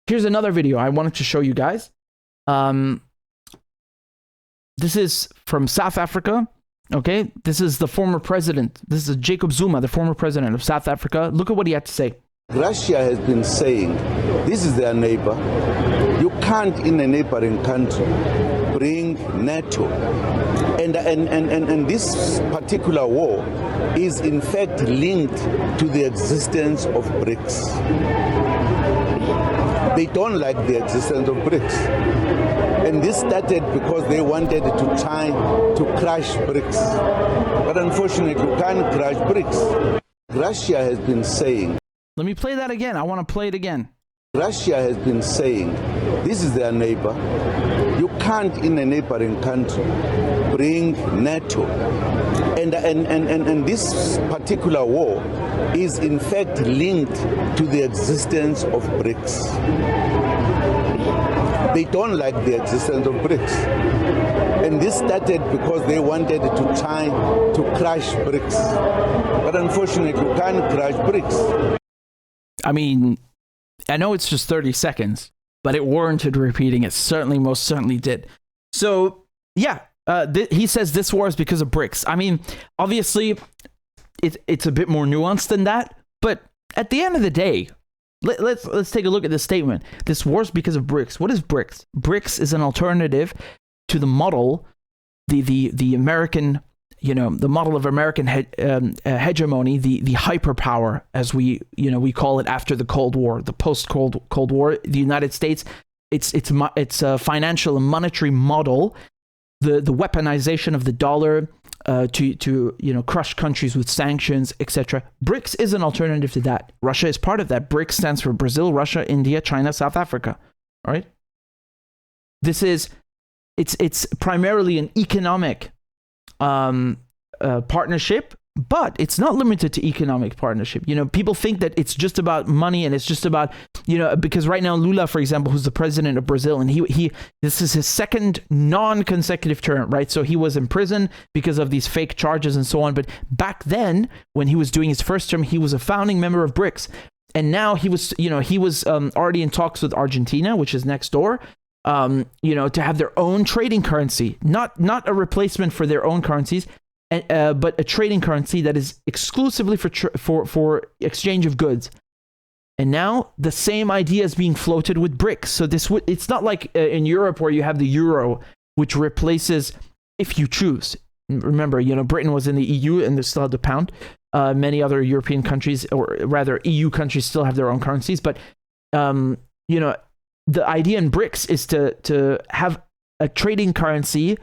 Here's another video I wanted to show you guys. This is from South Africa. Okay, this is the former president. This is Jacob Zuma, the former president of South Africa. Look at what he had to say. Russia has been saying this is their neighbor. You can't, in a neighboring country, bring NATO. And this particular war is in fact linked to the existence of BRICS. They don't like the existence of BRICS. And this started because they wanted to try to crush BRICS. But unfortunately, you can't crush BRICS. Russia has been saying... Let me play that again. I want to play it again. Russia has been saying this is their neighbor. You can't, in a neighboring country, bring NATO. And this particular war is in fact linked to the existence of BRICS. They don't like the existence of BRICS. And this started because they wanted to try to crush BRICS. But unfortunately, you can't crush BRICS. I mean, I know it's just 30 seconds, but it warranted repeating. It certainly, most certainly did. So, yeah, he says this war is because of BRICS. I mean, obviously, it's a bit more nuanced than that. But at the end of the day, let's take a look at this statement. This war is because of BRICS. What is BRICS? BRICS is an alternative to the model, the American, the model of American hegemony, the hyperpower, as we call it after the Cold War, the post-Cold War. The United States, it's a financial and monetary model, the weaponization of the dollar to crush countries with sanctions, etc. BRICS is an alternative to that. Russia is part of that. BRICS stands for Brazil, Russia, India, China, South Africa. All right. It's primarily an economic partnership, but it's not limited to economic partnership. People think that it's just about money and it's just about, because right now Lula, for example, who's the president of Brazil, and he this is his second non-consecutive term, right? So he was in prison because of these fake charges and so on. But back then, when he was doing his first term, he was a founding member of BRICS. And now he was already in talks with Argentina, which is next door, to have their own trading currency, not a replacement for their own currencies, but a trading currency that is exclusively for exchange of goods. And now the same idea is being floated with BRICS. So it's not like in Europe where you have the euro, which replaces, if you choose. Remember, Britain was in the EU and they still have the pound. Many other European countries, or rather EU countries, still have their own currencies. But the idea in BRICS is to have a trading currency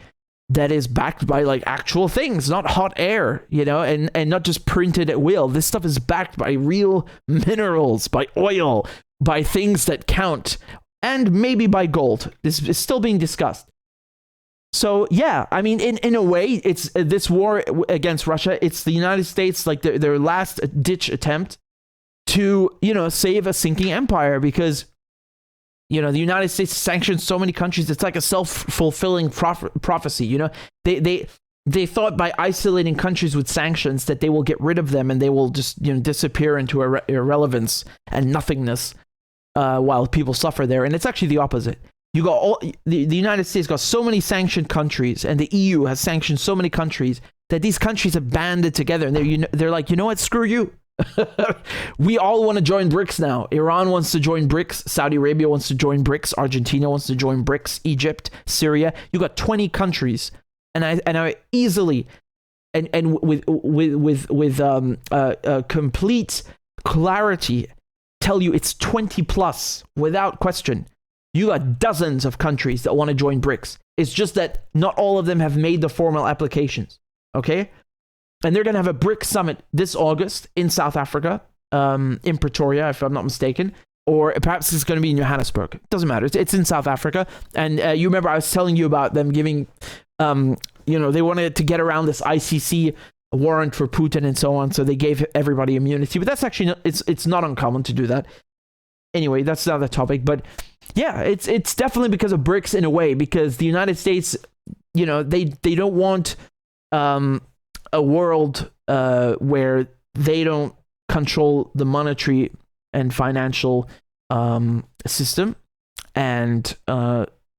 that is backed by like actual things, not hot air, and not just printed at will. This stuff is backed by real minerals, by oil, by things that count, and maybe by gold. This is still being discussed. So yeah, I mean, in a way, it's this war against Russia. It's the United States, like their last ditch attempt to save a sinking empire, because the United States sanctions so many countries. It's like a self-fulfilling prophecy. They thought by isolating countries with sanctions that they will get rid of them and they will just disappear into irrelevance and nothingness while people suffer there. And it's actually the opposite. You got the United States got so many sanctioned countries, and the EU has sanctioned so many countries that these countries have banded together, and they're like, what? Screw you. We all want to join BRICS now. Iran wants to join BRICS. Saudi Arabia wants to join BRICS. Argentina wants to join BRICS. Egypt, Syria. You got 20 countries, and I easily and with complete clarity tell you it's 20 plus without question. You got dozens of countries that want to join BRICS. It's just that not all of them have made the formal applications. Okay. And they're going to have a BRICS summit this August in South Africa, in Pretoria, if I'm not mistaken. Or perhaps it's going to be in Johannesburg. It doesn't matter. It's in South Africa. And you remember I was telling you about them giving, they wanted to get around this ICC warrant for Putin and so on. So they gave everybody immunity. But that's actually, it's not uncommon to do that. Anyway, that's not the topic. But yeah, it's definitely because of BRICS in a way. Because the United States, they don't want a world where they don't control the monetary and financial system, and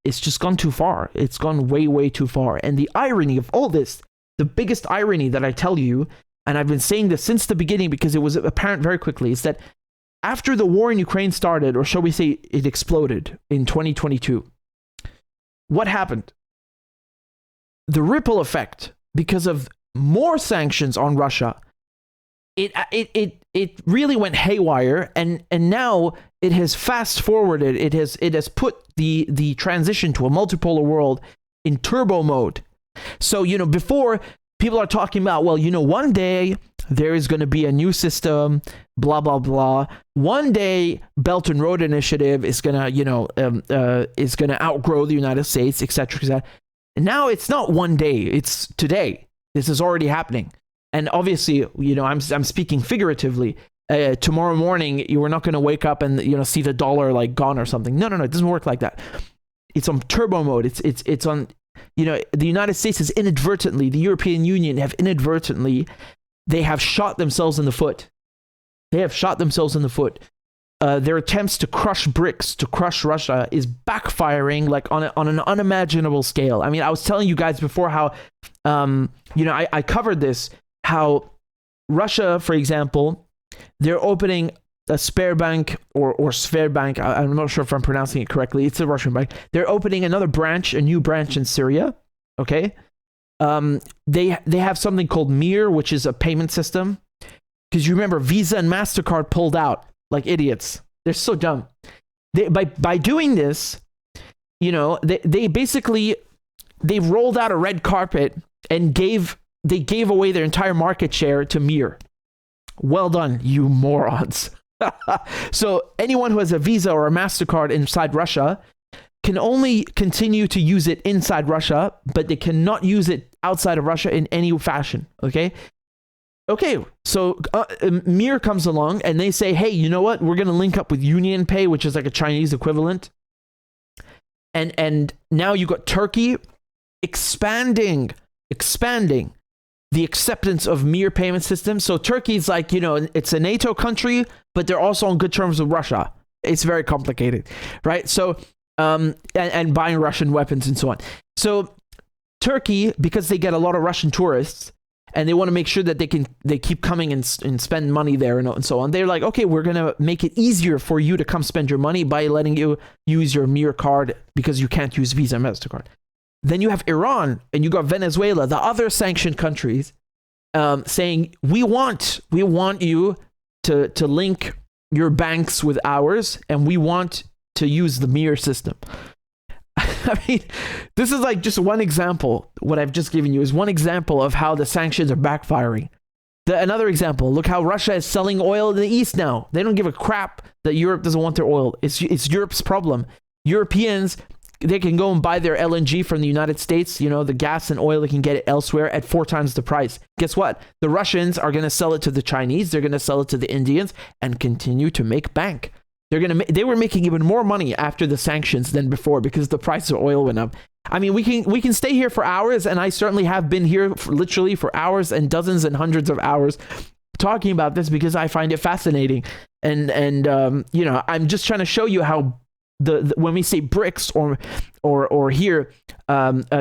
it's just gone too far. It's gone way, way too far. And the irony of all this, the biggest irony that I tell you, and I've been saying this since the beginning because it was apparent very quickly, is that after the war in Ukraine started, or shall we say it exploded in 2022, what happened? The ripple effect, because of more sanctions on Russia, it really went haywire, and now it has fast forwarded. It has put the transition to a multipolar world in turbo mode. So, before, people are talking about, well, one day there is going to be a new system, blah blah blah. One day Belt and Road Initiative is going to is going to outgrow the United States, etc., etc. And now it's not one day, it's today. This is already happening. And obviously, I'm speaking figuratively. Tomorrow morning, you are not going to wake up and see the dollar like gone or something. No, it doesn't work like that. It's on turbo mode. It's on. The United States has inadvertently, the European Union have inadvertently, they have shot themselves in the foot. They have shot themselves in the foot. Their attempts to crush BRICS, to crush Russia, is backfiring like on an unimaginable scale. I mean, I was telling you guys before how, I covered this, how Russia, for example, they're opening a Sberbank or Sverbank. I'm not sure if I'm pronouncing it correctly. It's a Russian bank. They're opening another branch, a new branch in Syria. Okay. They have something called Mir, which is a payment system. Because you remember, Visa and MasterCard pulled out like idiots. They're so dumb. By doing this, they basically, they rolled out a red carpet and gave away their entire market share to Mir. Well done, you morons. So anyone who has a Visa or a MasterCard inside Russia can only continue to use it inside Russia, but they cannot use it outside of Russia in any fashion. Okay, so Mir comes along and they say, hey, you know what? We're going to link up with Union Pay, which is like a Chinese equivalent. And now you got Turkey expanding the acceptance of Mir payment system. So Turkey's like, it's a NATO country, but they're also on good terms with Russia. It's very complicated, right? So, and buying Russian weapons and so on. So Turkey, because they get a lot of Russian tourists and they want to make sure that they keep coming and spend money there and so on, they're like, okay, we're going to make it easier for you to come spend your money by letting you use your Mir card because you can't use Visa and MasterCard. Then you have Iran and you got Venezuela, the other sanctioned countries, saying, we want you to link your banks with ours, and we want to use the Mir system. I mean, this is like just one example. What I've just given you is one example of how the sanctions are backfiring. Another example, look how Russia is selling oil in the East now. They don't give a crap that Europe doesn't want their oil. It's Europe's problem. Europeans, they can go and buy their LNG from the United States, the gas and oil, they can get it elsewhere at 4 times the price. Guess what? The Russians are going to sell it to the Chinese, they're going to sell it to the Indians, and continue to make bank. They were making even more money after the sanctions than before because the price of oil went up. I mean, we can stay here for hours, and I certainly have been here literally for hours and dozens and hundreds of hours talking about this because I find it fascinating. And I'm just trying to show you how when we say BRICS or here,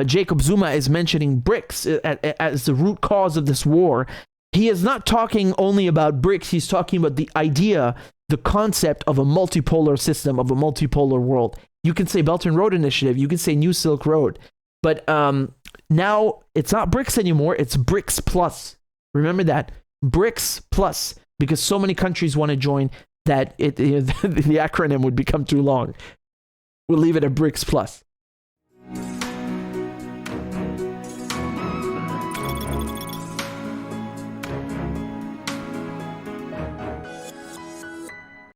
Jacob Zuma is mentioning BRICS as the root cause of this war. He is not talking only about BRICS. He's talking about the idea, the concept of a multipolar system, of a multipolar world. You can say Belt and Road Initiative. You can say New Silk Road. But now it's not BRICS anymore. It's BRICS Plus. Remember that. BRICS Plus. Because so many countries want to join that the acronym would become too long. We'll leave it at BRICS Plus.